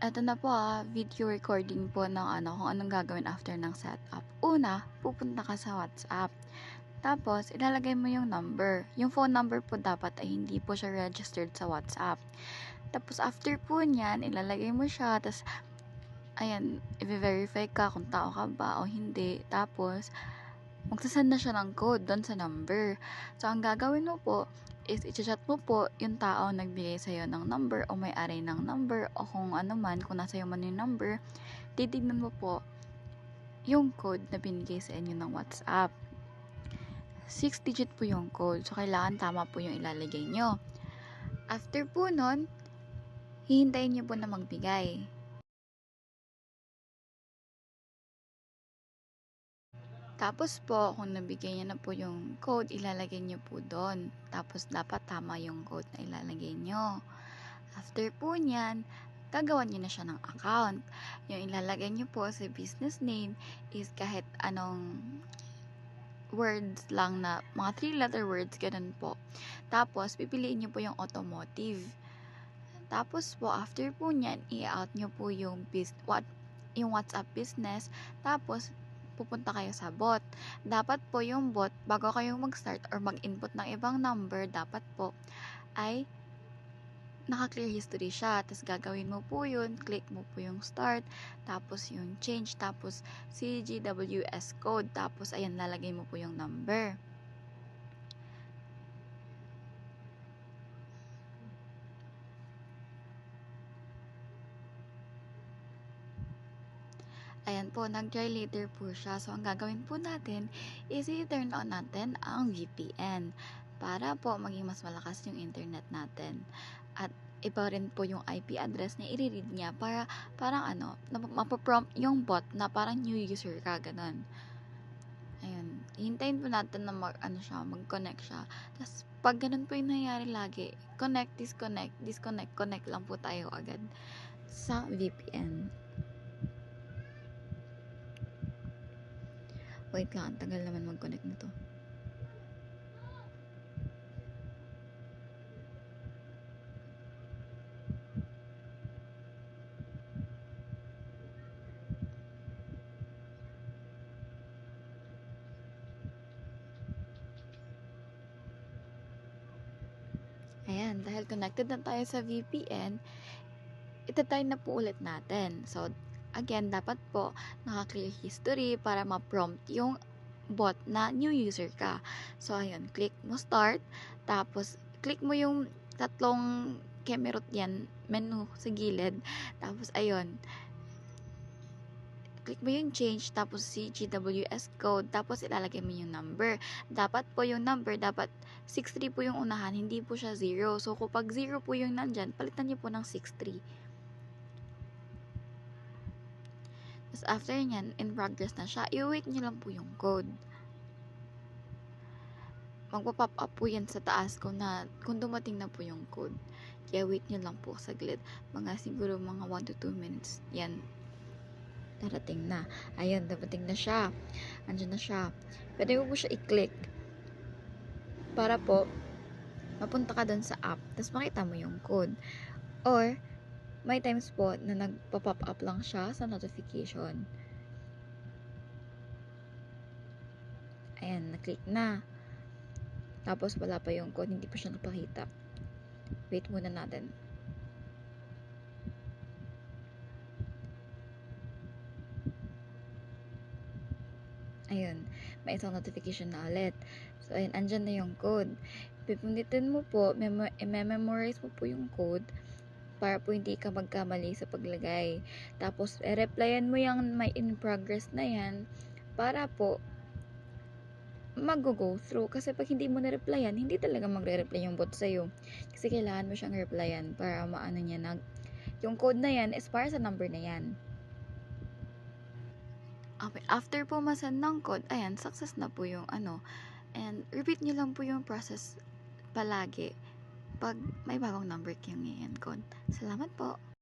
Eto na po, video recording po ng kung anong gagawin after ng setup. Una, pupunta ka sa WhatsApp. Tapos, ilalagay mo yung number. Yung phone number po dapat ay hindi po siya registered sa WhatsApp. Tapos, after po niyan, ilalagay mo siya. Tapos, ayan, i-verify ka kung tao ka ba o hindi. Tapos, magsasend na siya ng code doon sa number. So, ang gagawin mo po is i-chat mo po yung tao nagbigay sa'yo ng number o may-ari ng number o kung ano man, kung nasa iyo man yung number, titignan mo po yung code na binigay sa inyo ng WhatsApp. 6 digit po yung code. So, kailangan tama po yung ilalagay nyo. After po nun, hihintayin nyo po na magbigay. Tapos po, kung nabigay niya na po yung code, ilalagay niyo po doon. Tapos, dapat tama yung code na ilalagay niyo. After po niyan, gagawan niyo na siya ng account. Yung ilalagay niyo po sa business name is kahit anong words lang na, mga 3-letter words, ganun po. Tapos, pipiliin niyo po yung automotive. Tapos po, after po niyan, i-out niyo po yung WhatsApp business. Tapos, pupunta kayo sa bot. Dapat po yung bot, bago kayo mag-start or mag-input ng ibang number, dapat po ay naka-clear history siya. Tapos gagawin mo po yun, click mo po yung start, tapos yung change, tapos CGWS code, tapos ayan, lalagay mo po yung number. Ayan po, nag-try later po siya. So, ang gagawin po natin is i-turn on natin ang VPN para po maging mas malakas yung internet natin. At iba rin po yung IP address na i-read niya para parang mapaprompt yung bot na parang new user ka, ganun. Ayun, hintayin po natin na mag-connect siya. Tapos, pag ganun po yung nangyayari lagi, connect, disconnect, disconnect, connect lang po tayo agad sa VPN. Wait lang, ang tagal naman mag-connect na to. Ayan, dahil connected na tayo sa VPN, itatry na po ulit natin. So, again, dapat po naka-clear history para ma-prompt yung bot na new user ka. So, ayun, click mo start, tapos click mo yung tatlong kemerot yan, menu sa gilid, tapos ayun, click mo yung change, tapos CGWS code, tapos ilalagay mo yung number. Dapat po yung number, dapat 63 po yung unahan, hindi po siya 0. So, kapag 0 po yung nandyan, palitan niyo po ng 63. Tapos, after nyan, in progress na siya, i-wait nyo lang po yung code. Magpa-pop up po yan sa taas kung dumating na po yung code. Kaya wait nyo lang po saglit. Siguro mga 1 to 2 minutes. Yan. Darating na. Ayun, dapating na siya. Andiyan na siya. Pwede mo po siya i-click para po mapunta ka dun sa app. Tapos makita mo yung code. Or, may times po na nagpa-pop up lang siya sa notification. Ayan, na-click na. Tapos wala pa yung code, hindi pa siya napakita. Wait muna natin. Ayun, may isang notification na ulit. So, ayun, andyan na yung code. Pipindutin mo po, i-memorize mo po yung code para po hindi ka magkamali sa paglagay. Tapos, replyan mo yung may in progress na yan para po mag-go through. Kasi pag hindi mo na-replyan, hindi talaga magre-reply yung bot sa'yo. Kasi kailangan mo siyang replyan para maano niya na yung code na yan is para sa number na yan. Okay, after po masend ng code, ayan, success na po yung and repeat nyo lang po yung process palagi pag may bagong number kayong i-encode. Salamat po!